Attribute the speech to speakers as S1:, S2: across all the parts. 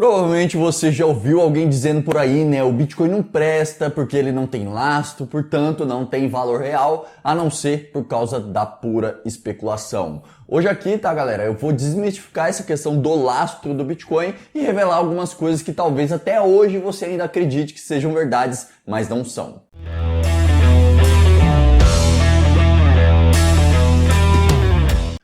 S1: Provavelmente você já ouviu alguém dizendo por aí, né? O Bitcoin não presta porque ele não tem lastro, portanto não tem valor real, a não ser por causa da pura especulação. Hoje aqui, tá, galera, eu vou desmistificar essa questão do lastro do Bitcoin e revelar algumas coisas que talvez até hoje você ainda acredite que sejam verdades, mas não são.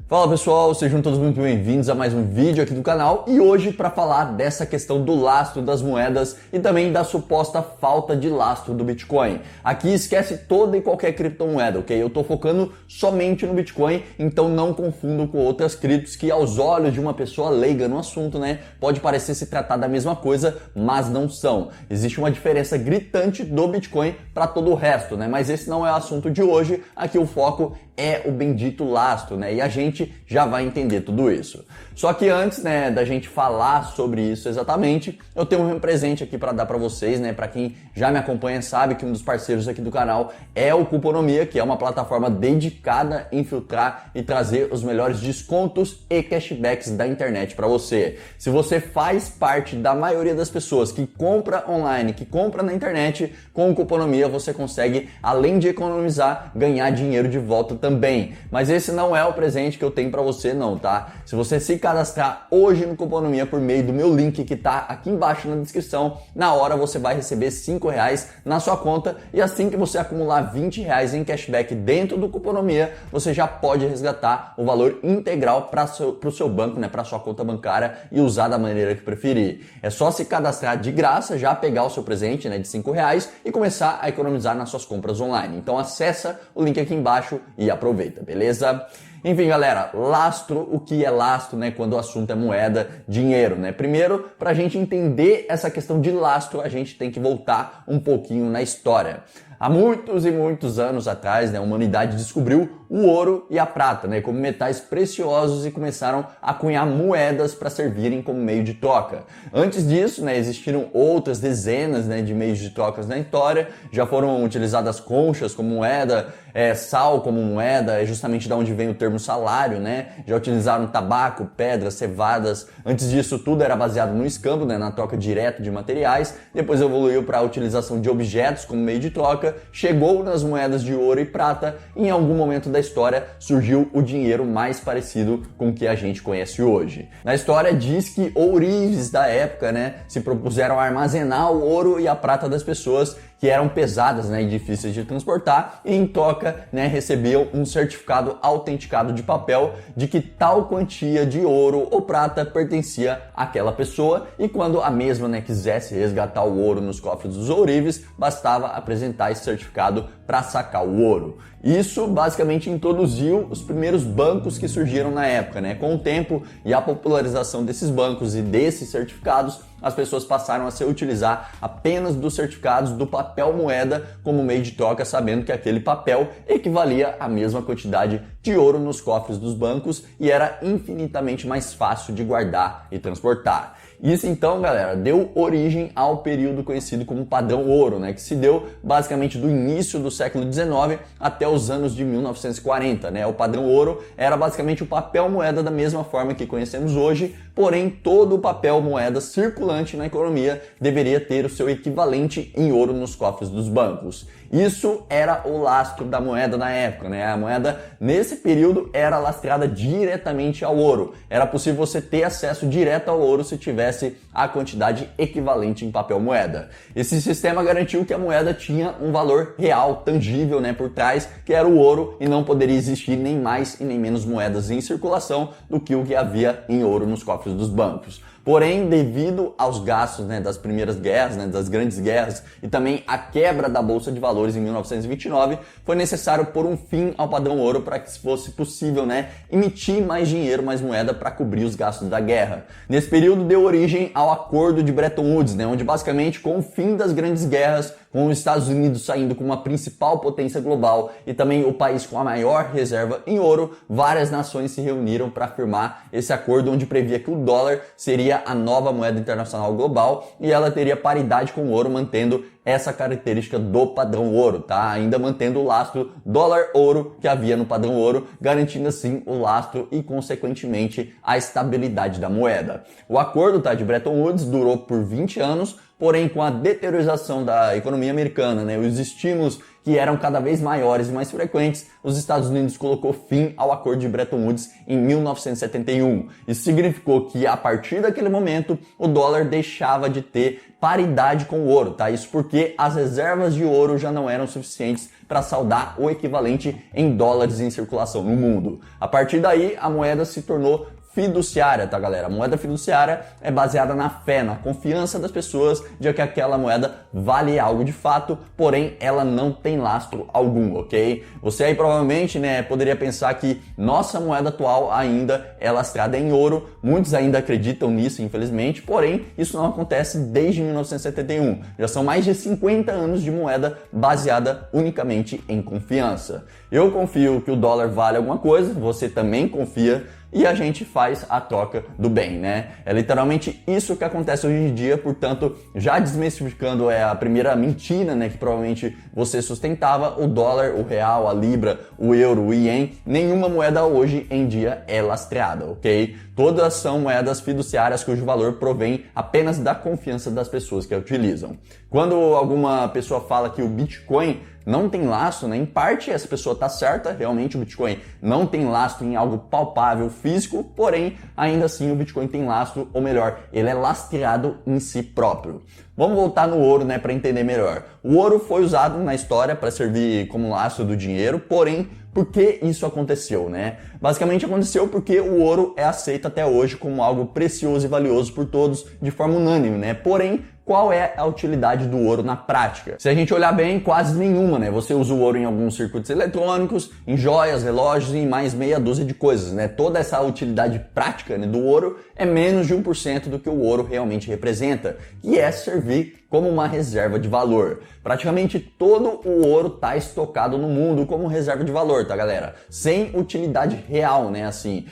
S1: Fala pessoal, sejam todos muito bem-vindos a mais um vídeo aqui do canal e hoje para falar dessa questão do lastro das moedas e também da suposta falta de lastro do Bitcoin. Aqui esquece toda e qualquer criptomoeda, ok? Eu tô focando somente no Bitcoin, então não confundo com outras criptos que aos olhos de uma pessoa leiga no assunto, né, pode parecer se tratar da mesma coisa, mas não são. Existe uma diferença gritante do Bitcoin para todo o resto, né? Mas esse não é o assunto de hoje, aqui o foco é o bendito lastro, né? E a gente já vai entender tudo isso. Só que antes, né, da gente falar sobre isso exatamente, eu tenho um presente aqui para dar para vocês, né? Para quem já me acompanha sabe que um dos parceiros aqui do canal é o Cuponomia, que é uma plataforma dedicada em filtrar e trazer os melhores descontos e cashbacks da internet para você. Se você faz parte da maioria das pessoas que compra online, que compra na internet, com o Cuponomia você consegue, além de economizar, ganhar dinheiro de volta também. Mas esse não é o presente que eu tenho para você não, tá? Se você se cadastrar hoje no Cuponomia por meio do meu link que tá aqui embaixo na descrição, na hora você vai receber R$5 na sua conta e assim que você acumular R$20 em cashback dentro do Cuponomia, você já pode resgatar o valor integral para o seu banco, né, para sua conta bancária e usar da maneira que preferir. É só se cadastrar de graça, já pegar o seu presente, né, de R$5 e começar a economizar nas suas compras online. Então acessa o link aqui embaixo e aproveita, beleza? Enfim, galera, lastro, o que é lastro, né, quando o assunto é moeda, dinheiro, né? Primeiro, para a gente entender essa questão de lastro, a gente tem que voltar um pouquinho na história. Há muitos e muitos anos atrás, né, a humanidade descobriu o ouro e a prata, né, como metais preciosos e começaram a cunhar moedas para servirem como meio de troca. Antes disso, né, existiram outras dezenas, né, de meios de trocas na história, já foram utilizadas conchas como moeda, sal como moeda, é justamente da onde vem o termo salário, né? Já utilizaram tabaco, pedras, cevadas. Antes disso, tudo era baseado no escambo, né, na troca direta de materiais. Depois evoluiu para a utilização de objetos como meio de troca, chegou nas moedas de ouro e prata e em algum momento da história surgiu o dinheiro mais parecido com o que a gente conhece hoje. Na história diz que ourives da época, né, se propuseram a armazenar o ouro e a prata das pessoas que eram pesadas, né, e difíceis de transportar e em troca, né, recebiam um certificado autenticado de papel de que tal quantia de ouro ou prata pertencia àquela pessoa e quando a mesma, né, quisesse resgatar o ouro nos cofres dos ourives, bastava apresentar esse certificado para sacar o ouro. Isso basicamente introduziu os primeiros bancos que surgiram na época, né? Com o tempo e a popularização desses bancos e desses certificados, as pessoas passaram a se utilizar apenas dos certificados do papel moeda como meio de troca, sabendo que aquele papel equivalia à mesma quantidade de ouro nos cofres dos bancos e era infinitamente mais fácil de guardar e transportar. Isso então, galera, deu origem ao período conhecido como padrão ouro, né, que se deu basicamente do início do século XIX até os anos de 1940, né? O padrão ouro era basicamente o papel moeda da mesma forma que conhecemos hoje, porém todo o papel moeda circulante na economia deveria ter o seu equivalente em ouro nos cofres dos bancos. Isso era o lastro da moeda na época, né? A moeda nesse período era lastreada diretamente ao ouro. Era possível você ter acesso direto ao ouro se tivesse a quantidade equivalente em papel moeda. Esse sistema garantiu que a moeda tinha um valor real, tangível, né, por trás, que era o ouro, e não poderia existir nem mais e nem menos moedas em circulação do que o que havia em ouro nos cofres dos bancos. Porém, devido aos gastos, né, das primeiras guerras, né, das grandes guerras e também a quebra da Bolsa de Valores em 1929, foi necessário pôr um fim ao padrão ouro para que fosse possível, né, emitir mais dinheiro, mais moeda para cobrir os gastos da guerra. Nesse período deu origem ao Acordo de Bretton Woods, né, onde basicamente com o fim das grandes guerras, com os Estados Unidos saindo como a principal potência global e também o país com a maior reserva em ouro, várias nações se reuniram para firmar esse acordo onde previa que o dólar seria a nova moeda internacional global e ela teria paridade com o ouro, mantendo essa característica do padrão ouro, tá? Ainda mantendo o lastro dólar-ouro que havia no padrão ouro, garantindo assim o lastro e, consequentemente, a estabilidade da moeda. O acordo, tá, de Bretton Woods durou por 20 anos, porém com a deteriorização da economia americana, né, os estímulos que eram cada vez maiores e mais frequentes, os Estados Unidos colocou fim ao acordo de Bretton Woods em 1971. Isso significou que a partir daquele momento o dólar deixava de ter paridade com o ouro, tá? Isso porque as reservas de ouro já não eram suficientes para saldar o equivalente em dólares em circulação no mundo. A partir daí, a moeda se tornou fiduciária, tá, galera? A moeda fiduciária é baseada na fé, na confiança das pessoas de que aquela moeda vale algo de fato, porém ela não tem lastro algum, ok? Você aí provavelmente, né, poderia pensar que nossa moeda atual ainda é lastrada em ouro, muitos ainda acreditam nisso, infelizmente, porém isso não acontece desde 1971. Já são mais de 50 anos de moeda baseada unicamente em confiança. Eu confio que o dólar vale alguma coisa, você também confia, e a gente faz a troca do bem, né? É literalmente isso que acontece hoje em dia, portanto, já desmistificando a primeira mentira, né, que provavelmente você sustentava, o dólar, o real, a libra, o euro, o ien, nenhuma moeda hoje em dia é lastreada, ok? Todas são moedas fiduciárias cujo valor provém apenas da confiança das pessoas que a utilizam. Quando alguma pessoa fala que o Bitcoin não tem lastro, né? Em parte essa pessoa está certa, realmente o Bitcoin não tem lastro em algo palpável, físico, porém ainda assim o Bitcoin tem lastro, ou melhor, ele é lastreado em si próprio. Vamos voltar no ouro, né, para entender melhor. O ouro foi usado na história para servir como lastro do dinheiro, porém, por que isso aconteceu, né? Basicamente aconteceu porque o ouro é aceito até hoje como algo precioso e valioso por todos de forma unânime, né? Porém, qual é a utilidade do ouro na prática? Se a gente olhar bem, quase nenhuma, né? Você usa o ouro em alguns circuitos eletrônicos, em joias, relógios e em mais meia dúzia de coisas, né? Toda essa utilidade prática, né, do ouro é menos de 1% do que o ouro realmente representa, que é servir como uma reserva de valor. Praticamente todo o ouro está estocado no mundo como reserva de valor, tá, galera? Sem utilidade real, né? Assim,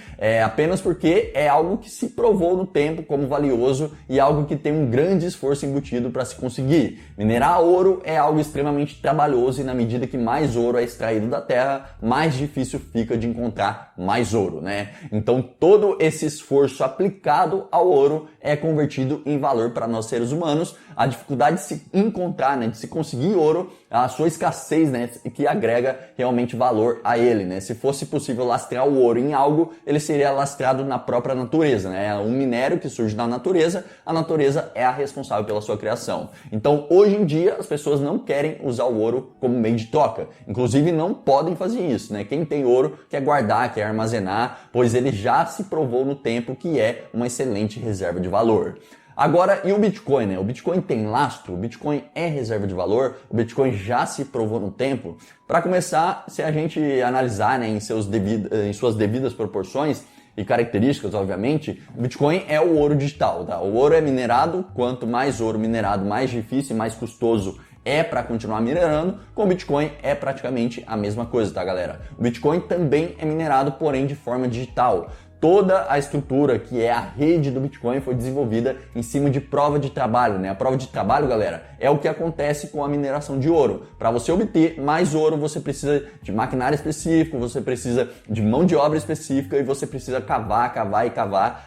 S1: apenas porque é algo que se provou no tempo como valioso e algo que tem um grande esforço embutido para se conseguir. Minerar ouro é algo extremamente trabalhoso e na medida que mais ouro é extraído da terra, mais difícil fica de encontrar mais ouro, né? Então todo esse esforço aplicado ao ouro é convertido em valor para nós seres humanos. A dificuldade de se encontrar, né, de se conseguir ouro, a sua escassez, né, que agrega realmente valor a ele, né? Se fosse possível lastrear o ouro em algo, ele seria lastreado na própria natureza, né? Um minério que surge na natureza, a natureza é a responsável pela sua criação. Então, hoje em dia, as pessoas não querem usar o ouro como meio de troca. Inclusive, não podem fazer isso, né? Quem tem ouro quer guardar, quer armazenar, pois ele já se provou no tempo que é uma excelente reserva de valor. Agora, e o Bitcoin, né? O Bitcoin tem lastro? O Bitcoin é reserva de valor? O Bitcoin já se provou no tempo? Para começar, se a gente analisar, né, em suas devidas proporções e características, obviamente, o Bitcoin é o ouro digital, tá? O ouro é minerado, quanto mais ouro minerado, mais difícil e mais custoso é para continuar minerando. Com o Bitcoin é praticamente a mesma coisa, tá, galera? O Bitcoin também é minerado, porém de forma digital. Toda a estrutura que é a rede do Bitcoin foi desenvolvida em cima de prova de trabalho, né? A prova de trabalho, galera, é o que acontece com a mineração de ouro. Para você obter mais ouro, você precisa de maquinário específico, você precisa de mão de obra específica e você precisa cavar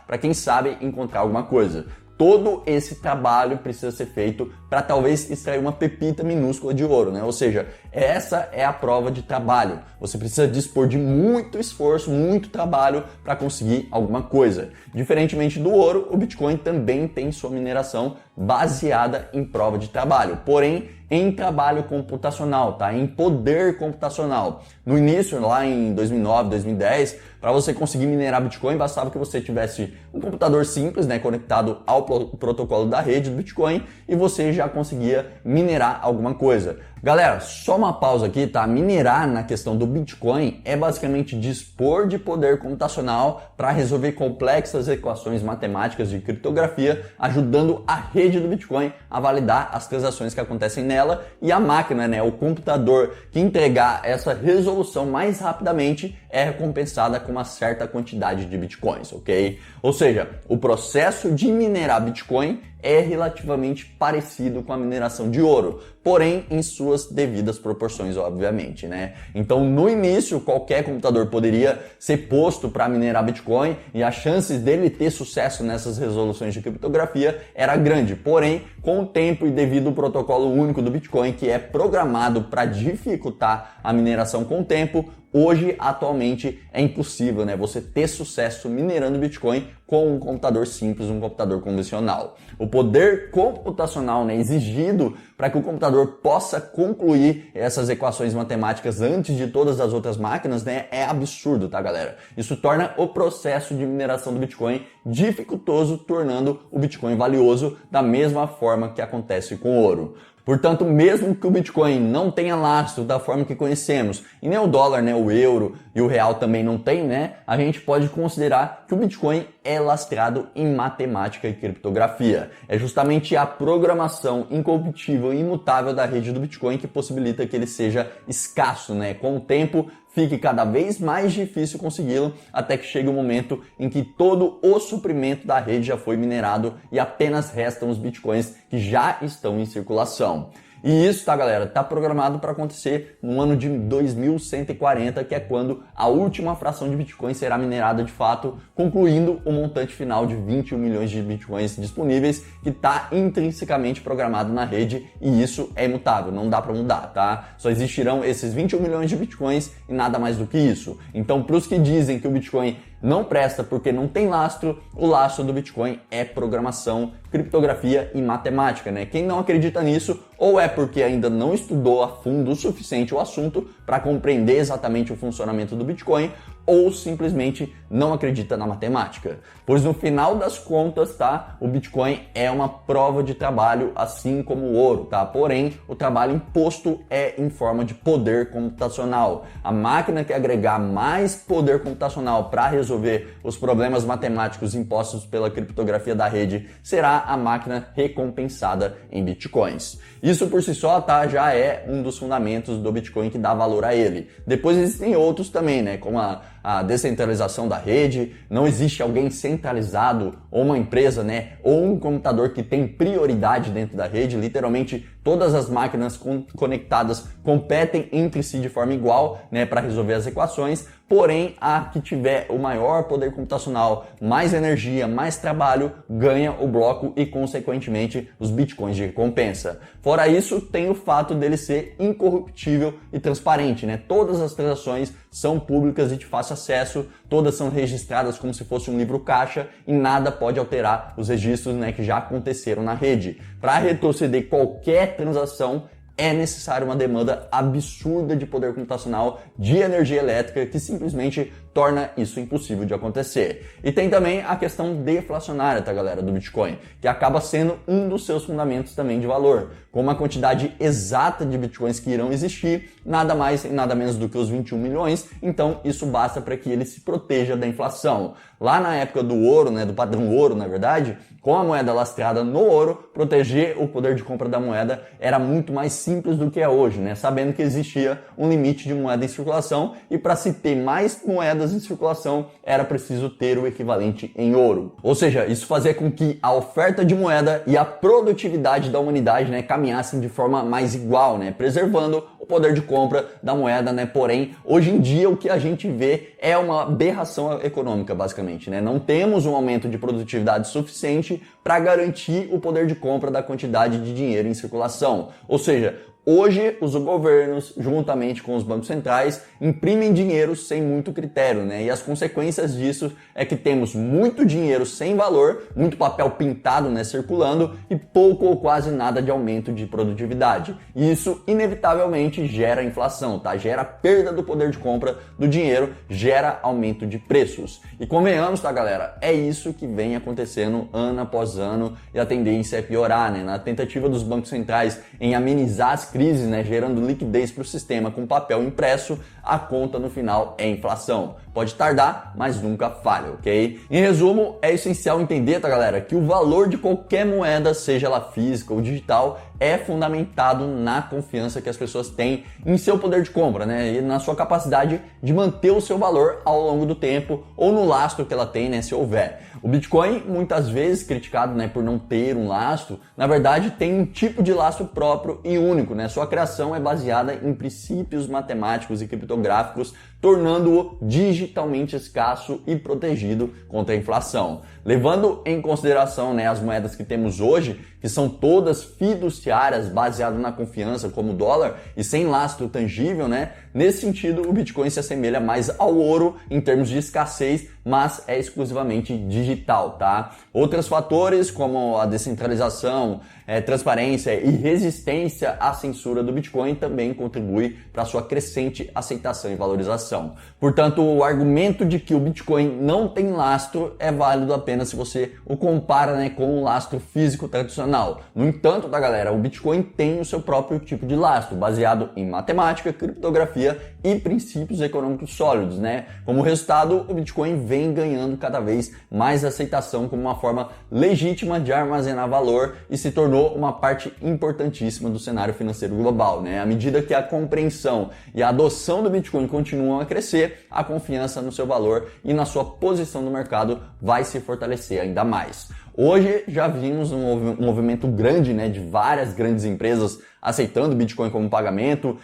S1: para quem sabe encontrar alguma coisa. Todo esse trabalho precisa ser feito para talvez extrair uma pepita minúscula de ouro, né? Ou seja, essa é a prova de trabalho. Você precisa dispor de muito esforço, muito trabalho para conseguir alguma coisa. Diferentemente do ouro, o Bitcoin também tem sua mineração baseada em prova de trabalho, porém em trabalho computacional, tá? Em poder computacional. No início, lá em 2009, 2010, para você conseguir minerar Bitcoin, bastava que você tivesse um computador simples, né, conectado ao protocolo da rede do Bitcoin e você já conseguia minerar alguma coisa. Galera, só uma pausa aqui, tá? Minerar na questão do Bitcoin é basicamente dispor de poder computacional para resolver complexas equações matemáticas de criptografia, ajudando a rede do Bitcoin a validar as transações que acontecem nela e a máquina, né, o computador que entregar essa resolução mais rapidamente é recompensada com uma certa quantidade de Bitcoins, ok? Ou seja, o processo de minerar Bitcoin é relativamente parecido com a mineração de ouro, porém em suas devidas proporções, obviamente, né? Então, no início, qualquer computador poderia ser posto para minerar Bitcoin e as chances dele ter sucesso nessas resoluções de criptografia era grande. Porém, com o tempo e devido ao protocolo único do Bitcoin, que é programado para dificultar a mineração com o tempo, hoje, atualmente, é impossível, né, você ter sucesso minerando Bitcoin com um computador simples, um computador convencional. O poder computacional, né, exigido para que o computador possa concluir essas equações matemáticas antes de todas as outras máquinas, né, é absurdo, tá, galera? Isso torna o processo de mineração do Bitcoin dificultoso, tornando o Bitcoin valioso da mesma forma que acontece com o ouro. Portanto, mesmo que o Bitcoin não tenha lastro da forma que conhecemos, e nem o dólar, né, o euro e o real também não tem, né, a gente pode considerar que o Bitcoin é lastreado em matemática e criptografia. É justamente a programação incorruptível e imutável da rede do Bitcoin que possibilita que ele seja escasso, né? Com o tempo, fique cada vez mais difícil consegui-lo, até que chegue o momento em que todo o suprimento da rede já foi minerado e apenas restam os bitcoins que já estão em circulação. E isso, tá, galera, tá programado para acontecer no ano de 2140, que é quando a última fração de Bitcoin será minerada de fato, concluindo o montante final de 21 milhões de Bitcoins disponíveis, que está intrinsecamente programado na rede, e isso é imutável, não dá para mudar, tá? Só existirão esses 21 milhões de Bitcoins e nada mais do que isso. Então, para os que dizem que o Bitcoin não presta porque não tem lastro, o lastro do Bitcoin é programação, criptografia e matemática, né? Quem não acredita nisso, ou é porque ainda não estudou a fundo o suficiente o assunto para compreender exatamente o funcionamento do Bitcoin, ou simplesmente não acredita na matemática. Pois no final das contas, tá, o Bitcoin é uma prova de trabalho, assim como o ouro, tá? Porém, o trabalho imposto é em forma de poder computacional. A máquina que agregar mais poder computacional para resolver os problemas matemáticos impostos pela criptografia da rede será a máquina recompensada em Bitcoins. Isso por si só, tá, já é um dos fundamentos do Bitcoin que dá valor a ele. Depois existem outros também, né, como a descentralização da rede. Não existe alguém centralizado, ou uma empresa, né, ou um computador que tem prioridade dentro da rede. Literalmente todas as máquinas conectadas competem entre si de forma igual, né, para resolver as equações. Porém, a que tiver o maior poder computacional, mais energia, mais trabalho, ganha o bloco e, consequentemente, os bitcoins de recompensa. Fora isso, tem o fato dele ser incorruptível e transparente, né? Todas as transações são públicas e de fácil acesso, todas são registradas como se fosse um livro caixa e nada pode alterar os registros, né, que já aconteceram na rede. Para retroceder qualquer transação, é necessário uma demanda absurda de poder computacional, de energia elétrica, que simplesmente torna isso impossível de acontecer. E tem também a questão deflacionária, tá, galera, do Bitcoin, que acaba sendo um dos seus fundamentos também de valor. Com uma quantidade exata de Bitcoins que irão existir, nada mais e nada menos do que os 21 milhões, então isso basta para que ele se proteja da inflação. Lá na época do ouro, né, do padrão ouro, na verdade, com a moeda lastreada no ouro, proteger o poder de compra da moeda era muito mais simples do que é hoje, né? Sabendo que existia um limite de moeda em circulação e para se ter mais moedas em circulação era preciso ter o equivalente em ouro. Ou seja, isso fazia com que a oferta de moeda e a produtividade da humanidade, né, caminhassem de forma mais igual, né, preservando o poder de compra da moeda, né? Porém, hoje em dia o que a gente vê é uma aberração econômica, basicamente, né? Não temos um aumento de produtividade suficiente para garantir o poder de compra da quantidade de dinheiro em circulação. Ou seja, hoje, os governos, juntamente com os bancos centrais, imprimem dinheiro sem muito critério, né? E as consequências disso é que temos muito dinheiro sem valor, muito papel pintado, né, circulando e pouco ou quase nada de aumento de produtividade. E isso, inevitavelmente, gera inflação, tá? Gera perda do poder de compra do dinheiro, gera aumento de preços. E convenhamos, tá, galera? É isso que vem acontecendo ano após ano e a tendência é piorar, né? Na tentativa dos bancos centrais em amenizar as crises, né, gerando liquidez para o sistema com papel impresso, a conta no final é inflação. Pode tardar, mas nunca falha, ok? Em resumo, é essencial entender, tá, galera, que o valor de qualquer moeda, seja ela física ou digital, é fundamentado na confiança que as pessoas têm em seu poder de compra, né? E na sua capacidade de manter o seu valor ao longo do tempo ou no lastro que ela tem, né? Se houver. O Bitcoin, muitas vezes criticado, né, por não ter um lastro, na verdade tem um tipo de lastro próprio e único, né? Sua criação é baseada em princípios matemáticos e criptográficos, tornando-o digitalmente escasso e protegido contra a inflação. Levando em consideração, né, as moedas que temos hoje, que são todas fiduciárias, baseadas na confiança, como o dólar, e sem lastro tangível, né? Nesse sentido, o Bitcoin se assemelha mais ao ouro em termos de escassez, mas é exclusivamente digital, tá? Outros fatores, como a descentralização, transparência e resistência à censura do Bitcoin também contribui para sua crescente aceitação e valorização. Portanto, o argumento de que o Bitcoin não tem lastro é válido apenas se você o compara, né, com o lastro físico tradicional. No entanto, tá, galera, o Bitcoin tem o seu próprio tipo de lastro, baseado em matemática, criptografia e princípios econômicos sólidos, né? Como resultado, o Bitcoin vem ganhando cada vez mais aceitação como uma forma legítima de armazenar valor e se tornou uma parte importantíssima do cenário financeiro global, né? À medida que a compreensão e a adoção do Bitcoin continuam a crescer, a confiança no seu valor e na sua posição no mercado vai se fortalecer ainda mais. Hoje já vimos um movimento grande, né, de várias grandes empresas aceitando o Bitcoin como pagamento,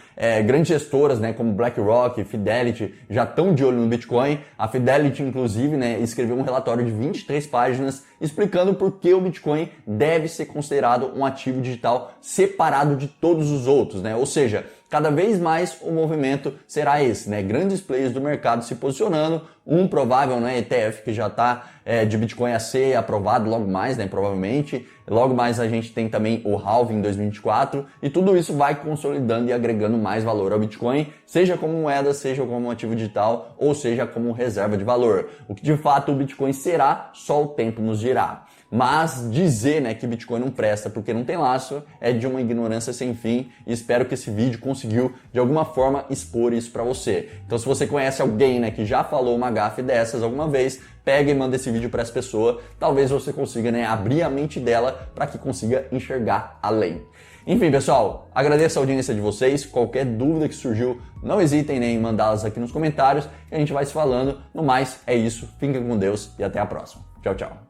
S1: grandes gestoras, né, como BlackRock, Fidelity, já estão de olho no Bitcoin. A Fidelity, inclusive, né, escreveu um relatório de 23 páginas explicando por que o Bitcoin deve ser considerado um ativo digital separado de todos os outros, né? Ou seja, cada vez mais o movimento será esse, né? Grandes players do mercado se posicionando, um provável, né, ETF que já está de Bitcoin a ser aprovado logo mais, né, provavelmente. Logo mais a gente tem também o halving em 2024 e tudo isso vai consolidando e agregando mais valor ao Bitcoin, seja como moeda, seja como um ativo digital ou seja como reserva de valor. O que de fato o Bitcoin será, só o tempo nos dirá. Mas dizer, né, que Bitcoin não presta porque não tem lastro é de uma ignorância sem fim e espero que esse vídeo conseguiu de alguma forma expor isso para você. Então se você conhece alguém, né, que já falou uma gafe dessas alguma vez, pega e manda esse vídeo para essa pessoa, talvez você consiga, né, abrir a mente dela para que consiga enxergar além. Enfim, pessoal, agradeço a audiência de vocês. Qualquer dúvida que surgiu, não hesitem, né, em mandá-las aqui nos comentários e a gente vai se falando. No mais, é isso. Fiquem com Deus e até a próxima. Tchau, tchau.